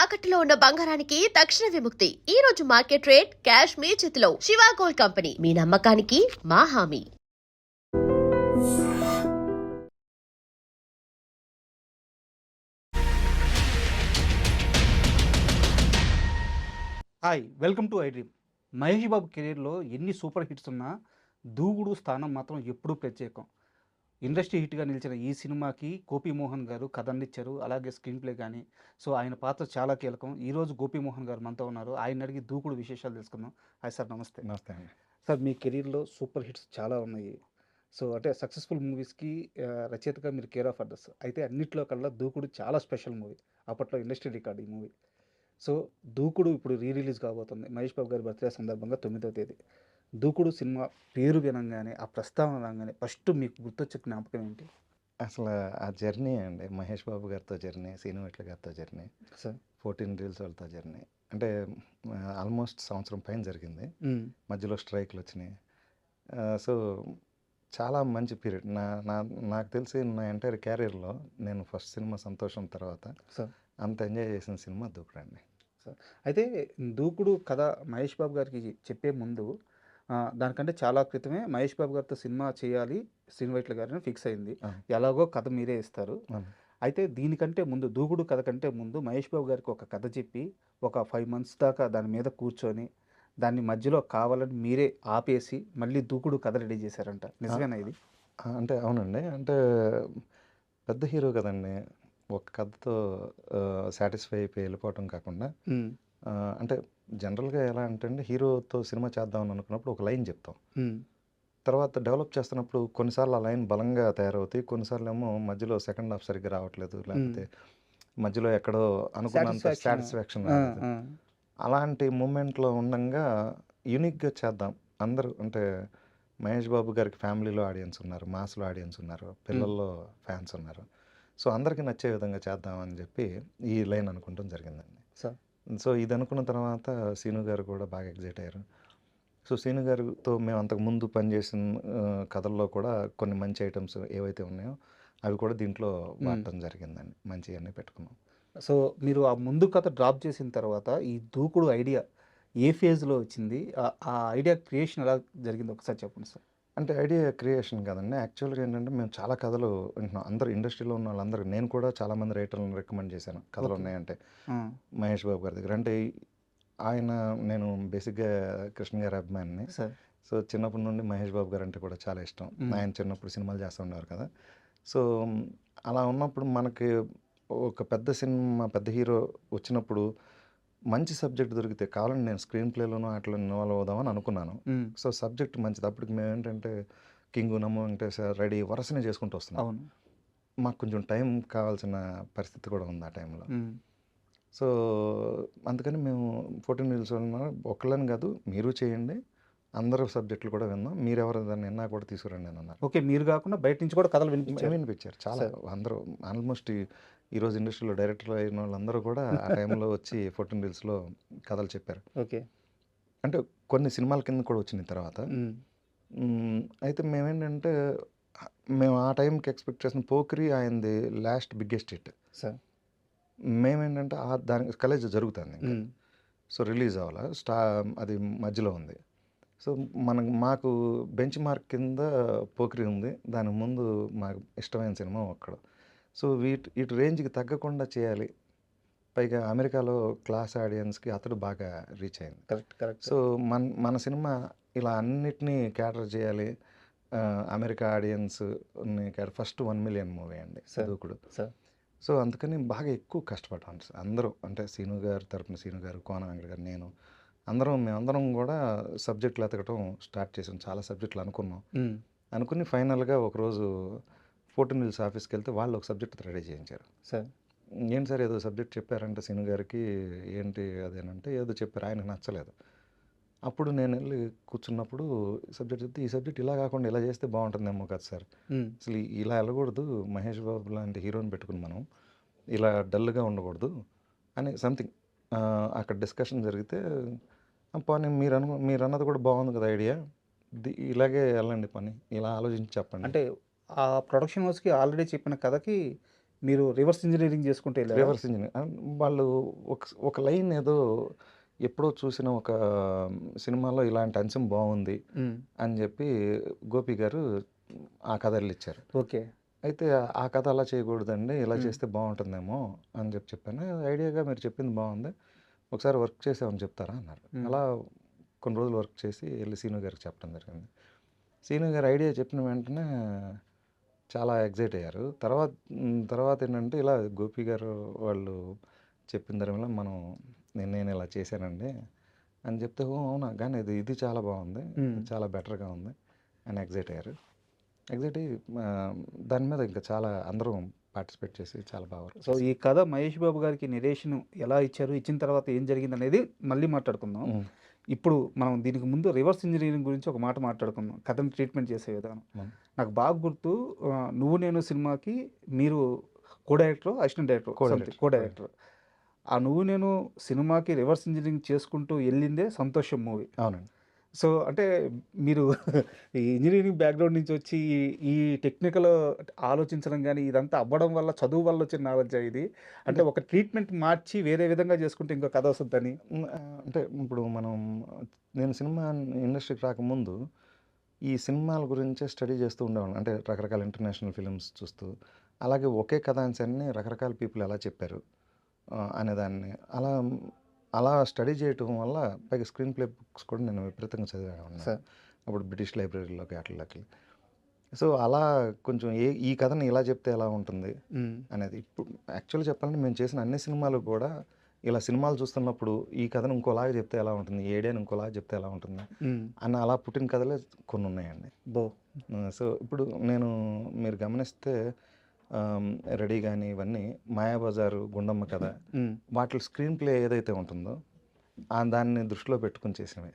తాకట్టులో ఉన్న బంగారానికి తక్షణ విముక్తి. ఈ రోజు మార్కెట్ రేట్ క్యాష్ మీ చేతిలో. శివ గోల్డ్ కంపెనీ, మీ నమ్మకానికి మా హామీ. Hi, welcome to I dream. Mahesh Babu కెరీర్లో ఎన్ని సూపర్ హిట్స్ ఉన్నా దూకుడు స్థానం మాత్రం ఎప్పుడూ ప్రత్యేకం. ఇండస్ట్రీ హిట్గా నిలిచిన ఈ సినిమాకి గోపి మోహన్ గారు కథ అందించారు, అలాగే స్క్రీన్ ప్లే కానీ. సో ఆయన పాత్ర చాలా కీలకం. ఈరోజు గోపి మోహన్ గారు మనతో ఉన్నారు. ఆయన అడిగి దూకుడు విశేషాలు తెలుసుకుందాం. హాయ్ సార్, నమస్తే. నమస్తే అండి. సార్, మీ కెరీర్లో సూపర్ హిట్స్ చాలా ఉన్నాయి. సో అంటే సక్సెస్ఫుల్ మూవీస్కి రచయితగా మీరు కేర్ ఆఫ్ అడ్రస్. అయితే అన్నిట్లో కల్లా దూకుడు చాలా స్పెషల్ మూవీ. అప్పట్లో ఇండస్ట్రీ రికార్డ్ ఈ మూవీ. సో దూకుడు ఇప్పుడు రిలీజ్ కాబోతుంది. మహేష్ బాబు గారి బర్త్డే సందర్భంగా 9వ తేదీ. దూకుడు సినిమా పేరు వినంగానే, ఆ ప్రస్తావన రాగానే ఫస్ట్ మీకు గుర్తొచ్చే జ్ఞాపకం ఏంటి? అసలు ఆ జర్నీ అండి, మహేష్ బాబు గారితో జర్నీ, శ్రీను వైట్ల గారితో జర్నీ, సార్ 14 రీల్స్ వాళ్ళతో జర్నీ. అంటే ఆల్మోస్ట్ సంవత్సరం పైన జరిగింది. మధ్యలో స్ట్రైక్లు వచ్చినాయి. సో చాలా మంచి పీరియడ్. నాకు తెలిసి నా ఎంటైర్ క్యారియర్లో నేను ఫస్ట్ సినిమా సంతోషం తర్వాత సార్ అంత ఎంజాయ్ చేసిన సినిమా దూకుడు అండి. సార్ అయితే దూకుడు కథ మహేష్ బాబు గారికి చెప్పే ముందు, దానికంటే చాలా క్రితమే మహేష్ బాబు గారితో సినిమా చేయాలి శ్రీను వైట్ల గారిని ఫిక్స్ అయింది. ఎలాగో కథ మీరే ఇస్తారు. అయితే దీనికంటే ముందు, దూకుడు కథ కంటే ముందు మహేష్ బాబు గారికి ఒక కథ చెప్పి ఒక 5 months దాకా దాని మీద కూర్చొని దాన్ని మధ్యలో కావాలని మీరే ఆపేసి మళ్ళీ దూకుడు కథ రెడీ చేశారంట. నిజమేనా ఇది? అంటే అవునండి. అంటే పెద్ద హీరో కదండి, ఒక కథతో సాటిస్ఫై అయిపోయి వెళ్ళిపోవటం కాకుండా, అంటే జనరల్గా ఎలా అంటే అండి, హీరోతో సినిమా చేద్దామని అనుకున్నప్పుడు ఒక లైన్ చెప్తాం. తర్వాత డెవలప్ చేస్తున్నప్పుడు కొన్నిసార్లు ఆ లైన్ బలంగా తయారవుతాయి, కొన్నిసార్లు ఏమో మధ్యలో సెకండ్ హాఫ్ సరిగ్గా రావట్లేదు, లేకపోతే మధ్యలో ఎక్కడో అనుకున్నంత సాటిస్ఫాక్షన్ రాలేదు. అలాంటి మూమెంట్లో ఉండగా యూనిక్గా చేద్దాం. అందరూ అంటే మహేష్ బాబు గారికి ఫ్యామిలీలో ఆడియన్స్ ఉన్నారు, మాస్లో ఆడియన్స్ ఉన్నారు, పిల్లల్లో ఫ్యాన్స్ ఉన్నారు. సో అందరికీ నచ్చే విధంగా చేద్దామని చెప్పి ఈ లైన్ అనుకుంటాం జరిగిందండి. సో ఇది అనుకున్న తర్వాత సీను గారు కూడా బాగా ఎగ్జైట్ అయ్యారు. సో సీను గారితో మేము అంతకుముందు పనిచేసిన కథల్లో కూడా కొన్ని మంచి ఐటమ్స్ ఏవైతే ఉన్నాయో అవి కూడా దీంట్లో వాడటం జరిగిందండి. మంచివన్నీ పెట్టుకున్నాం. సో మీరు ఆ ముందు కథ డ్రాప్ చేసిన తర్వాత ఈ దూకుడు ఐడియా ఏ ఫేజ్లో వచ్చింది? ఆ ఐడియా క్రియేషన్ ఎలా జరిగింది ఒకసారి చెప్పండి సార్. అంటే ఐడియా క్రియేషన్ కాదండి, యాక్చువల్గా ఏంటంటే మేము చాలా కథలు వింటున్నాం. అందరూ ఇండస్ట్రీలో ఉన్న వాళ్ళందరూ, నేను కూడా చాలామంది రైటర్లను రికమెండ్ చేశాను కథలు ఉన్నాయంటే మహేష్ బాబు గారి దగ్గర. అంటే ఆయన, నేను బేసిక్గా కృష్ణ గారి అభిమానిని. సో చిన్నప్పటి నుండి మహేష్ బాబు గారు అంటే కూడా చాలా ఇష్టం. ఆయన చిన్నప్పుడు సినిమాలు చేస్తూ ఉండేవారు కదా. సో అలా ఉన్నప్పుడు మనకి ఒక పెద్ద సినిమా, పెద్ద హీరో వచ్చినప్పుడు మంచి సబ్జెక్ట్ దొరికితే కావాలని నేను స్క్రీన్ ప్లేలోనూ అట్లా ఇన్వాల్వ్ అవుదామని అనుకున్నాను. సో సబ్జెక్ట్ మంచిది. అప్పటికి మేము ఏంటంటే కింగు, నమ్ము వెంకటేష్, రెడీ వరుసనే చేసుకుంటూ వస్తున్నాం. మాకు కొంచెం టైం కావాల్సిన పరిస్థితి కూడా ఉంది ఆ టైంలో. సో అందుకని మేము 14 రీల్స్ ఒకళ్ళని కాదు, మీరు చేయండి, అందరూ సబ్జెక్టులు కూడా విన్నాం, మీరు ఎవరు దాన్ని విన్నా కూడా తీసుకురండి అని అన్నారు. ఓకే, మీరు కాకుండా బయట నుంచి కూడా కథలు వినిపించారు చాలా. అందరూ ఆల్మోస్ట్ ఈరోజు ఇండస్ట్రీలో డైరెక్టర్లు అయిన వాళ్ళందరూ కూడా ఆ టైంలో వచ్చి 14 రీల్స్లో కథలు చెప్పారు. ఓకే, అంటే కొన్ని సినిమాల కింద కూడా వచ్చిన తర్వాత. అయితే మేమేంటంటే మేము ఆ టైంకి ఎక్స్పెక్ట్ చేసిన పోకిరి ఆయనది లాస్ట్ బిగ్గెస్ట్ హిట్ సార్. మేమేంటంటే దానికి కలేజ్ జరుగుతుంది, సో రిలీజ్ అవ్వాలి, అది మధ్యలో ఉంది. సో మాకు బెంచ్ మార్క్ కింద పోకిరి ఉంది, దాని ముందు మాకు ఇష్టమైన సినిమా ఒక్కడు. సో ఇటు రేంజ్కి తగ్గకుండా చేయాలి, పైగా అమెరికాలో క్లాస్ ఆడియన్స్కి అతడు బాగా రీచ్ అయింది. కరెక్ట్. సో మన సినిమా ఇలా అన్నిటినీ క్యాటర్ చేయాలి, అమెరికా ఆడియన్స్ని ఫస్ట్ 1 million మూవీ అండి దూకుడు. సో అందుకని బాగా ఎక్కువ కష్టపడ్డాం అందరూ. అంటే సీను గారు తరపున సీను గారు, కోన వెంకట గారు, నేను, మేమందరం కూడా సబ్జెక్టులు ఎతకటం స్టార్ట్ చేసాం. చాలా సబ్జెక్టులు అనుకుని ఫైనల్గా ఒకరోజు 14 రీల్స్ ఆఫీస్కి వెళ్తే వాళ్ళు ఒక సబ్జెక్ట్ రెడీ చేయించారు. ఏంటి సార్ ఏదో సబ్జెక్ట్ చెప్పారంటే సీను గారికి, ఏంటి అదేనంటే ఏదో చెప్పారు, ఆయనకు నచ్చలేదు. అప్పుడు నేను వెళ్ళి కూర్చున్నప్పుడు సబ్జెక్ట్ చెప్తే, ఈ సబ్జెక్ట్ ఇలా కాకుండా ఇలా చేస్తే బాగుంటుందేమో కదా సార్, అసలు ఇలా వెళ్ళకూడదు, మహేష్ బాబు లాంటి హీరోని పెట్టుకుని మనం ఇలా డల్గా ఉండకూడదు అని సంథింగ్ అక్కడ డిస్కషన్ జరిగితే, పని మీరు అన్నది కూడా బాగుంది కదా ఐడియా, ఇలాగే వెళ్ళండి పని, ఇలా ఆలోచించి చెప్పండి. అంటే ఆ ప్రొడక్షన్ హౌస్కి ఆల్రెడీ చెప్పిన కథకి మీరు రివర్స్ ఇంజనీరింగ్ చేసుకుంటే వెళ్ళారా? రివర్స్ ఇంజిన్ వాళ్ళు ఒక లైన్ ఏదో ఎప్పుడో చూసిన ఒక సినిమాలో ఇలాంటి అంశం బాగుంది హ్మ్. అని చెప్పి గోపి గారు ఆ కథలు ఇచ్చారు. ఓకే. అయితే ఆ కథ అలా చేయకూడదండి, ఇలా హ్మ్. చేస్తే బాగుంటుందేమో అని చెప్పాను. ఐడియాగా మీరు చెప్పింది బాగుంది, ఒకసారి వర్క్ చేసామని చెప్తారా అన్నారు. హ్మ్. అలా కొన్ని రోజులు వర్క్ చేసి వెళ్ళి సీను గారికి చెప్పడం జరిగింది. సీను గారు ఐడియా చెప్పిన వెంటనే చాలా ఎగ్జైట్ అయ్యారు. తర్వాత ఏంటంటే ఇలా గోపి గారు వాళ్ళు చెప్పిన దానివల్ల నేను ఇలా చేశానండి అని చెప్తే, ఓ అవునా, కానీ ఇది చాలా బాగుంది, హ్మ్. చాలా బెటర్గా ఉంది అని ఎగ్జైట్ అయ్యారు. ఎగ్జైట్ అయ్యి దాని మీద ఇంకా చాలా అందరం పార్టిసిపేట్ చేసి చాలా బాగా వర్క్ సో చేసాం. ఈ కథ మహేష్ బాబు గారికి నిరేషన్ ఎలా ఇచ్చారు? ఇచ్చిన తర్వాత ఏం జరిగిందనేది మళ్ళీ మాట్లాడుకుందాం. ఉమ్, ఇప్పుడు మనం దీనికి ముందు రివర్స్ ఇంజనీరింగ్ గురించి ఒక మాట మాట్లాడుకుందాం. కథను ట్రీట్మెంట్ చేసే విధానం. ఉమ్, నాకు బాగా గుర్తు 'నువ్వు నేను' సినిమాకి మీరు కో డైరెక్టరో, అసిస్టెంట్ డైరెక్టరో సంథింగ్ కో డైరెక్టర్. ఆ 'నువ్వు నేను' సినిమాకి రివర్స్ ఇంజనీరింగ్ చేసుకుంటూ ఎళ్ళిందే 'సంతోషం' మూవీ. అవునండి. సో, అంటే మీరు ఈ ఇంజినీరింగ్ బ్యాక్‌గ్రౌండ్ నుంచి వచ్చి ఈ టెక్నికల్ ఆలోచించడం గాని, ఇదంతా అవ్వడం వల్ల చదువు వల్ల వచ్చిన నాలెడ్జా ఇది? అంటే ఒక ట్రీట్మెంట్ మార్చి వేరే విధంగా చేసుకుంటే ఇంకో కథ వస్తదని? అంటే ఇప్పుడు నేను సినిమా ఇండస్ట్రీకి రాకముందు ఈ సినిమాల గురించే స్టడీ చేస్తూ ఉండేవాడిని. అంటే రకరకాల ఇంటర్నేషనల్ ఫిలిమ్స్ చూస్తూ, అలాగే ఒకే కథాంశాన్ని రకరకాల పీపుల్ ఎలా చెప్పారు అనేదాన్ని అలా అలా స్టడీ చేయటం వల్ల, పైగా స్క్రీన్ ప్లే బుక్స్ కూడా నేను విపరీతంగా చదివేవాడిని. సార్. అప్పుడు బ్రిటిష్ లైబ్రరీలోకి అట్లకి. సో అలా కొంచెం ఈ కథని ఇలా చెప్తే ఎలా ఉంటుంది హ్మ్. అనేది. ఇప్పుడు యాక్చువల్గా చెప్పాలంటే మేము చేసిన అన్ని సినిమాలు కూడా ఇలా సినిమాలు చూస్తున్నప్పుడు ఈ కథను ఇంకోలాగా చెప్తే ఎలా ఉంటుంది, ఈ ఐడియాని ఇంకోలాగా చెప్తే ఎలా ఉంటుంది హ్మ్. అన్న అలా పుట్టిన కథలే కొన్ని ఉన్నాయండి. బో సో ఇప్పుడు మీరు గమనిస్తే రెడీ కానీ ఇవన్నీ మాయాబజారు, గుండమ్మ కథ, హ్మ్. వాటి స్క్రీన్ ప్లే ఏదైతే ఉంటుందో దాన్ని దృష్టిలో పెట్టుకుని చేసినవి.